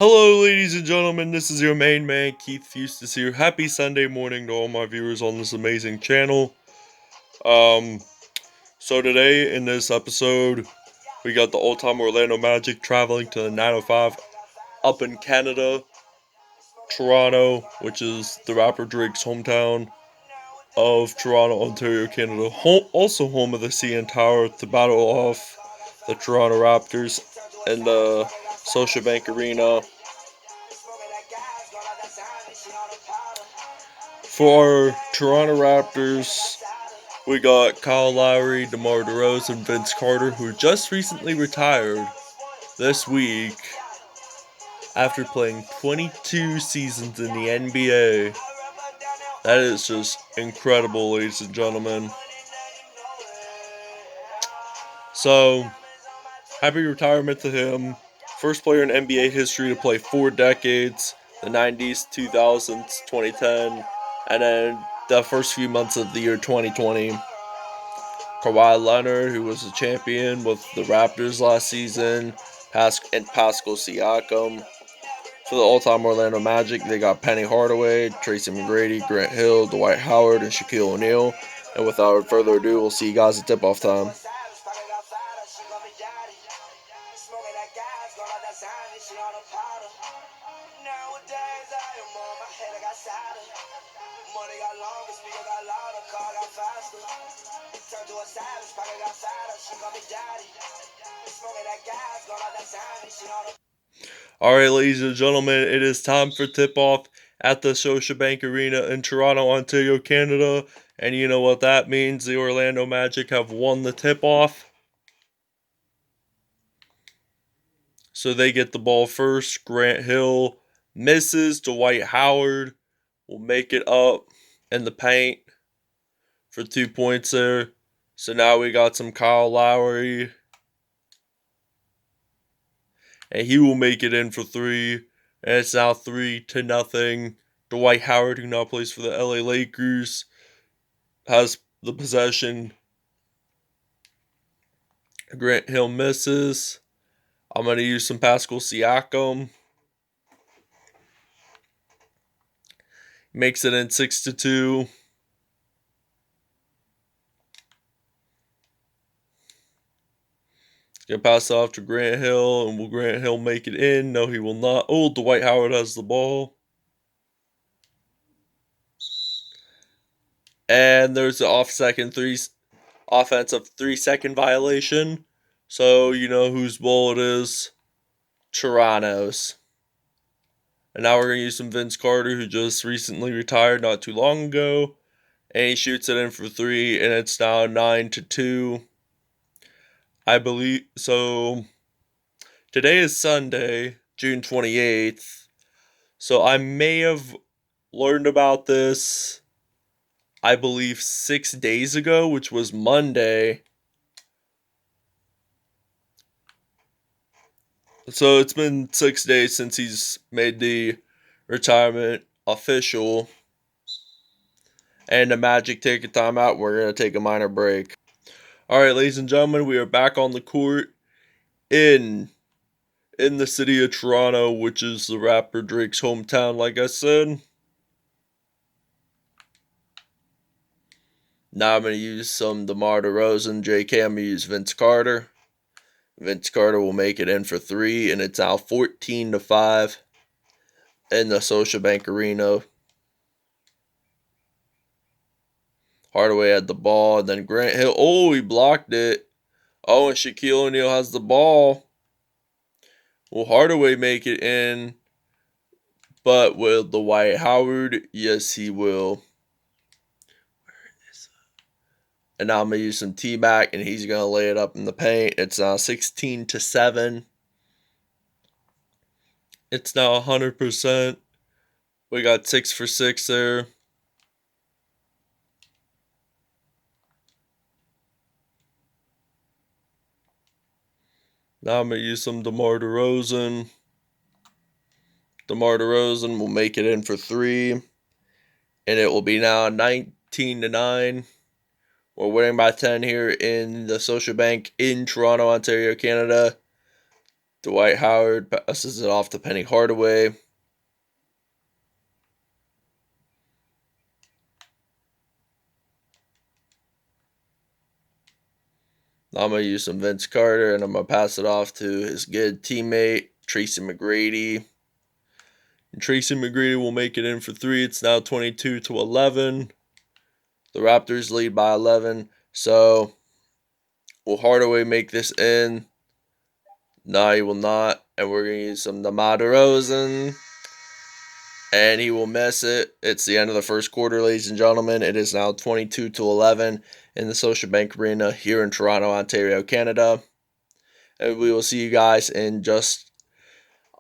Hello, ladies and gentlemen. This is your main man, Keith Fustus here. Happy Sunday morning to all my viewers on this amazing channel. Um, so today in this episode, we got the all-time Orlando Magic traveling to the 905 up in Canada, Toronto, which is the rapper Drake's hometown of Toronto, Ontario, Canada. Also home of the CN Tower to battle off the Toronto Raptors in the Sociabank Arena. For Toronto Raptors, we got Kyle Lowry, DeMar DeRozan, Vince Carter, who just recently retired this week after playing 22 seasons in the NBA. That is just incredible, ladies and gentlemen. So, happy retirement to him. First player in NBA history to play 4 decades, the 90s, 2000s, 2010, and then the first few months of the year 2020. Kawhi Leonard, who was a champion with the Raptors last season, and Pascal Siakam. For the all-time Orlando Magic, they got Penny Hardaway, Tracy McGrady, Grant Hill, Dwight Howard, and Shaquille O'Neal. And without further ado, we'll see you guys at tip-off time. Alright, ladies and gentlemen, it is time for tip-off at the Sociabank Arena in Toronto, Ontario, Canada. And you know what that means. The Orlando Magic have won the tip-off. So they get the ball first. Grant Hill misses. Dwight Howard will make it up in the paint for 2 points there. So now we got some Kyle Lowry. And he will make it in for 3. And it's now 3-0. Dwight Howard, who now plays for the LA Lakers, has the possession. Grant Hill misses. I'm going to use some Pascal Siakam. Makes it in 6-2. Gonna pass it off to Grant Hill, and will Grant Hill make it in? No, he will not. Oh, Dwight Howard has the ball. And there's the offensive 3-second violation. So you know whose ball it is. Toronto's. And now we're going to use some Vince Carter, who just recently retired not too long ago. And he shoots it in for 3, and it's now 9-2. I believe, so today is Sunday, June 28th. So I may have learned about this, I believe, 6 days ago, which was Monday. So it's been 6 days since he's made the retirement official. And the Magic take a timeout. We're going to take a minor break. Alright, ladies and gentlemen, we are back on the court in the city of Toronto, which is the rapper Drake's hometown, like I said. Now I'm going to use some DeMar DeRozan. JK, I'm going to use Vince Carter. Vince Carter will make it in for 3, and it's now 14-5 in the Sociabank Arena. Hardaway had the ball, and then Grant Hill. Oh, he blocked it. Oh, and Shaquille O'Neal has the ball. Will Hardaway make it in? But will Dwight Howard? Yes, he will. And now I'm going to use some T-Mac, and he's going to lay it up in the paint. It's now 16-7. It's now 100%. We got 6 for 6 there. Now I'm going to use some DeMar DeRozan. DeMar DeRozan will make it in for 3. And it will be now 19-9. We're winning by 10 here in the Sociabank in Toronto, Ontario, Canada. Dwight Howard passes it off to Penny Hardaway. I'm going to use some Vince Carter, and I'm going to pass it off to his good teammate, Tracy McGrady. And Tracy McGrady will make it in for three. It's now 22-11. The Raptors lead by 11. So, will Hardaway make this in? No, he will not. And we're going to use some DeMar DeRozan. And he will miss it. It's the end of the first quarter, ladies and gentlemen. It is now 22-11 in the Sociabank Arena here in Toronto, Ontario, Canada. And we will see you guys in just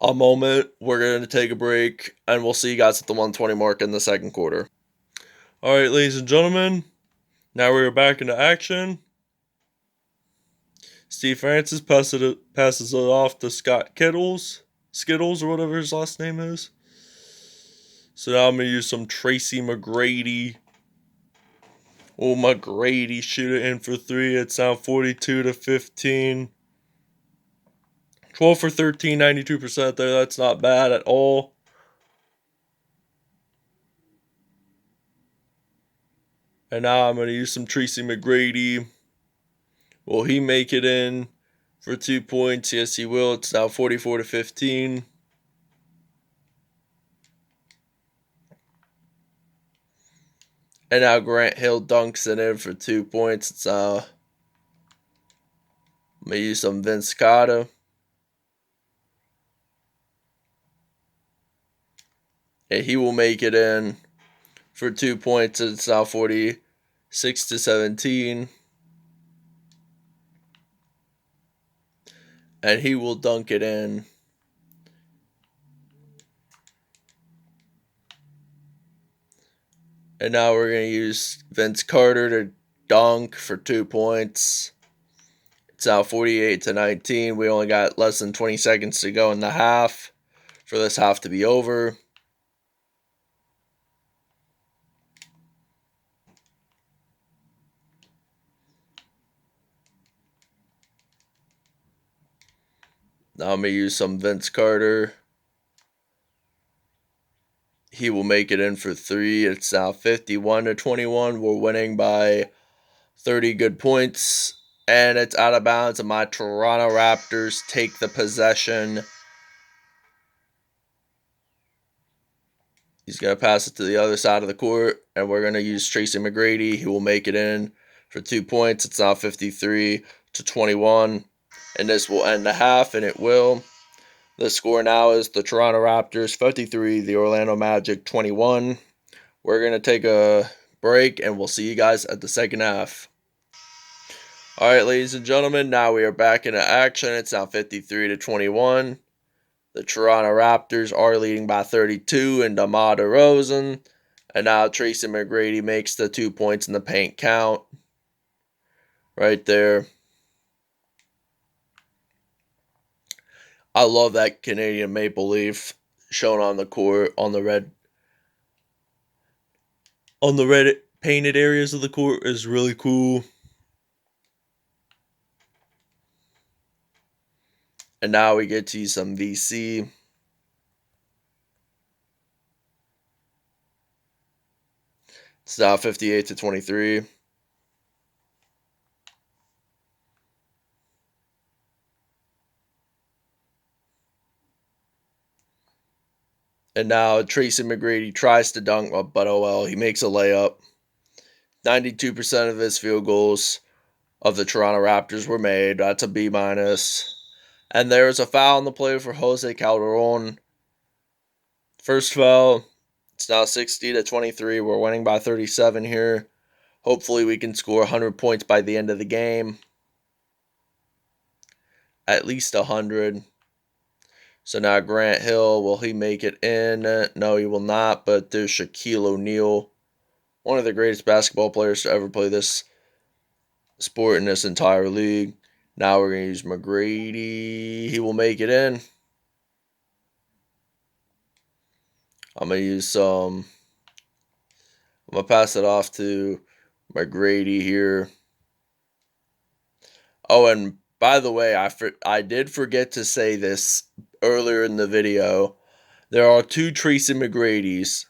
a moment. We're going to take a break, and we'll see you guys at the 120 mark in the second quarter. All right, ladies and gentlemen, now we're back into action. Steve Francis passes it off to Scott Skittles, or whatever his last name is. So now I'm going to use some Tracy McGrady. Oh, McGrady shoot it in for three. It's now 42-15. 12 for 13, 92% there. That's not bad at all. And now I'm going to use some Tracy McGrady. Will he make it in for 2 points? Yes, he will. It's now 44-15. And now Grant Hill dunks it in for 2 points. It's I'm going to use some Vince Carter. And he will make it in for 2 points. It's now 46-17. And he will dunk it in. And now we're going to use Vince Carter to dunk for 2 points. It's now 48-19. We only got less than 20 seconds to go in the half for this half to be over. Now I'm going to use some Vince Carter. He will make it in for three. It's now 51-21. We're winning by 30 good points. And it's out of bounds, and my Toronto Raptors take the possession. He's going to pass it to the other side of the court, and we're going to use Tracy McGrady. He will make it in for 2 points. It's now 53-21. And this will end the half, and it will. The score now is the Toronto Raptors 53, the Orlando Magic 21. We're going to take a break, and we'll see you guys at the second half. All right, ladies and gentlemen, now we are back into action. It's now 53-21. The Toronto Raptors are leading by 32 in DeMar DeRozan. And now Tracy McGrady makes the 2 points in the paint count. Right there. I love that Canadian maple leaf shown on the court, on the red painted areas of the court is really cool. And now we get to use some VC. It's now 58-23. And now Tracy McGrady tries to dunk, but oh well, he makes a layup. 92% of his field goals of the Toronto Raptors were made. That's a B-. And there's a foul on the play for Jose Calderon. First foul. It's now 60-23. We're winning by 37 here. Hopefully we can score 100 points by the end of the game. At least 100. So now Grant Hill, will he make it in? No, he will not. But there's Shaquille O'Neal, one of the greatest basketball players to ever play this sport in this entire league. Now we're going to use McGrady. He will make it in. I'm going to use some. I'm going to pass it off to McGrady here. Oh, and By the way, I did forget to say this earlier in the video. There are two Tracy McGradys.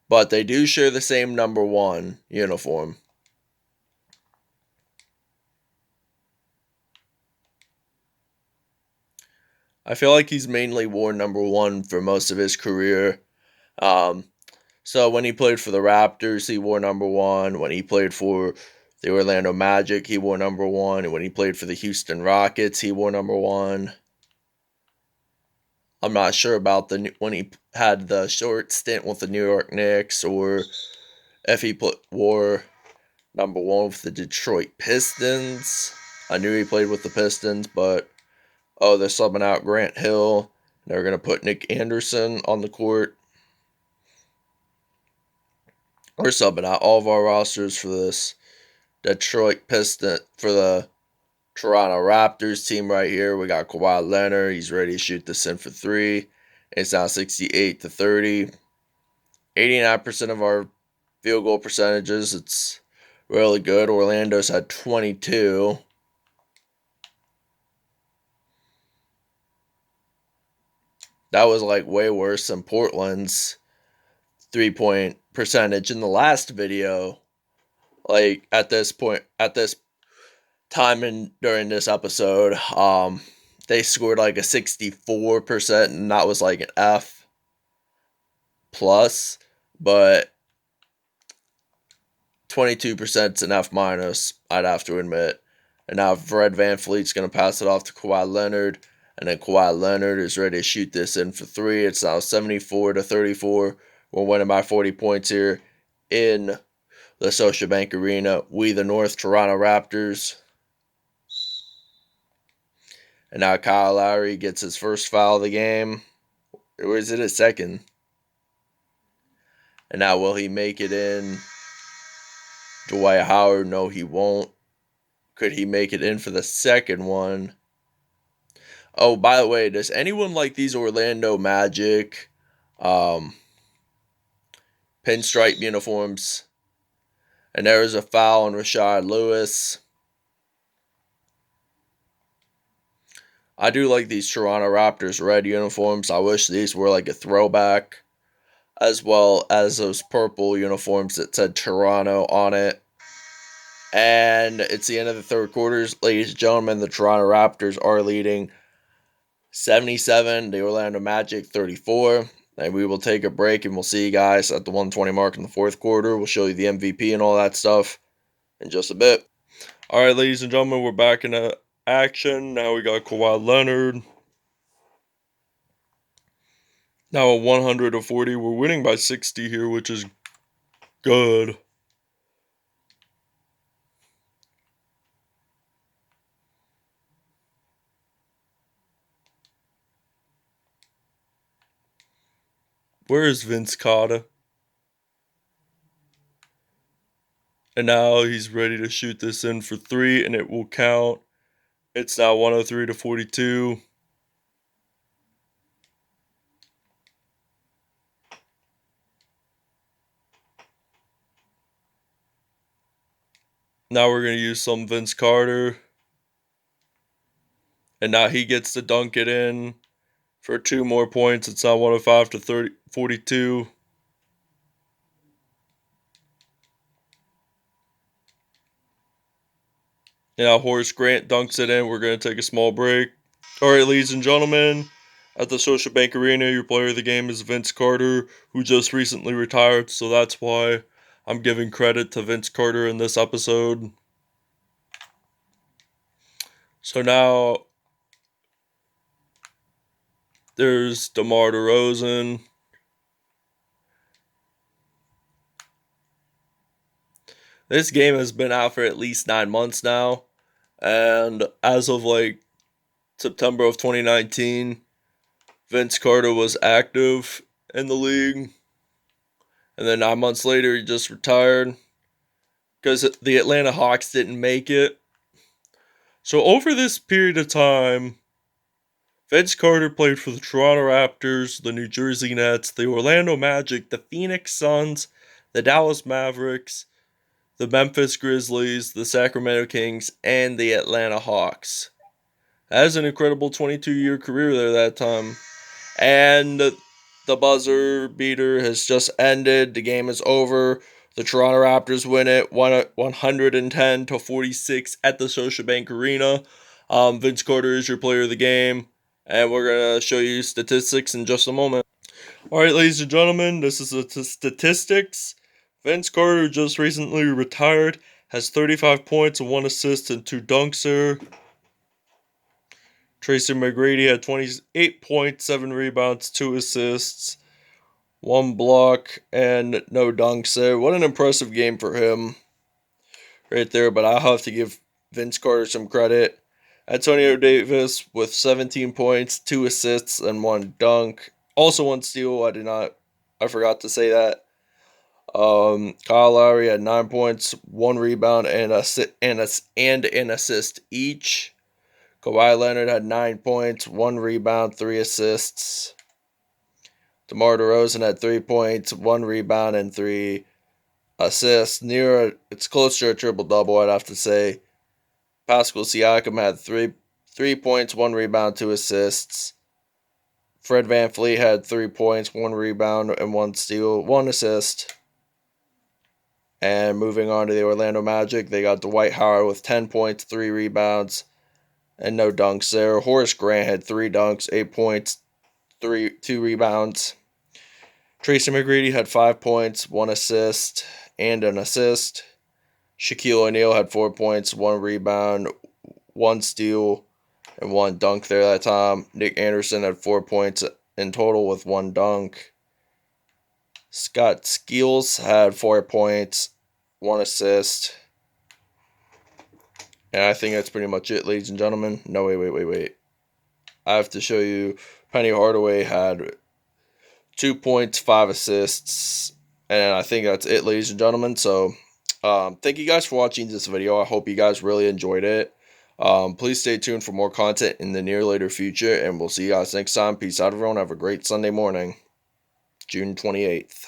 But they do share the same number 1 uniform. I feel like he's mainly worn number 1 for most of his career. So when he played for the Raptors, he wore number 1. When he played for the Orlando Magic, he wore number 1. And when he played for the Houston Rockets, he wore number 1. I'm not sure about when he had the short stint with the New York Knicks, or if he wore number 1 with the Detroit Pistons. I knew he played with the Pistons, but they're subbing out Grant Hill. They're going to put Nick Anderson on the court. We're subbing out all of our rosters for this Detroit Piston, for the Toronto Raptors team right here. We got Kawhi Leonard. He's ready to shoot this in for 3. It's now 68-30. 89% of our field goal percentages. It's really good. Orlando's had 22. That was like way worse than Portland's 3-point percentage in the last video. Like at this time and during this episode, they scored like a 64%, and that was like an F plus, but 22% is an F minus, I'd have to admit. And now Fred VanFleet's going to pass it off to Kawhi Leonard, and then Kawhi Leonard is ready to shoot this in for 3. It's now 74-34. We're winning by 40 points here in the Sociabank Arena. We, the North Toronto Raptors. And now Kyle Lowry gets his first foul of the game. Or is it his second? And now will he make it in? Dwight Howard, no, he won't. Could he make it in for the second one? Oh, by the way, does anyone like these Orlando Magic pinstripe uniforms? And there is a foul on Rashad Lewis. I do like these Toronto Raptors red uniforms. I wish these were like a throwback, as well as those purple uniforms that said Toronto on it. And it's the end of the third quarters. Ladies and gentlemen, the Toronto Raptors are leading 77, the Orlando Magic 34. And we will take a break, and we'll see you guys at the 120 mark in the fourth quarter. We'll show you the MVP and all that stuff in just a bit. All right, ladies and gentlemen, we're back in action. Now we got Kawhi Leonard. Now at 140, we're winning by 60 here, which is good. Where is Vince Carter? And now he's ready to shoot this in for 3, and it will count. It's now 103-42. Now we're going to use some Vince Carter. And now he gets to dunk it in for 2 more points. It's now 105-42. Now Horrance Grant dunks it in. We're going to take a small break. All right, ladies and gentlemen, at the Sociabank Arena, your player of the game is Vince Carter, who just recently retired, so that's why I'm giving credit to Vince Carter in this episode. So now there's DeMar DeRozan. This game has been out for at least 9 months now, and as of like September of 2019, Vince Carter was active in the league, and then 9 months later he just retired because the Atlanta Hawks didn't make it. So over this period of time, Vince Carter played for the Toronto Raptors, the New Jersey Nets, the Orlando Magic, the Phoenix Suns, the Dallas Mavericks, the Memphis Grizzlies, the Sacramento Kings, and the Atlanta Hawks. That is an incredible 22-year career there that time. And the buzzer beater has just ended. The game is over. The Toronto Raptors win it 110-46 at the Sociabank Arena. Vince Carter is your player of the game. And we're going to show you statistics in just a moment. Alright, ladies and gentlemen, this is the statistics. Vince Carter just recently retired. Has 35 points and 1 assist and 2 dunks there. Tracy McGrady had 28 points, 7 rebounds, 2 assists, 1 block, and no dunks there. What an impressive game for him right there, but I'll have to give Vince Carter some credit. Antonio Davis with 17 points, 2 assists, and 1 dunk. Also 1 steal. I forgot to say that. Kyle Lowry had 9 points, 1 rebound, and an assist each. Kawhi Leonard had 9 points, 1 rebound, 3 assists. DeMar DeRozan had 3 points, 1 rebound, and 3 assists. It's close to a triple-double, I'd have to say. Pascal Siakam had 3 points, 1 rebound, 2 assists. Fred VanFleet had 3 points, 1 rebound, and 1 steal, 1 assist. And moving on to the Orlando Magic, they got Dwight Howard with 10 points, 3 rebounds, and no dunks there. Horrance Grant had 3 dunks, 8 points, 2 rebounds. Tracy McGrady had 5 points, 1 assist, and an assist. Shaquille O'Neal had 4 points, 1 rebound, 1 steal, and 1 dunk there that time. Nick Anderson had 4 points in total with 1 dunk. Scott Skiles had 4 points, 1 assist. And I think that's pretty much it, ladies and gentlemen. No, wait. I have to show you Penny Hardaway had 2 points, 5 assists. And I think that's it, ladies and gentlemen. So, thank you guys for watching this video. I hope you guys really enjoyed it. Please stay tuned for more content in the near later future. And we'll see you guys next time. Peace out, everyone. Have a great Sunday morning, June 28th.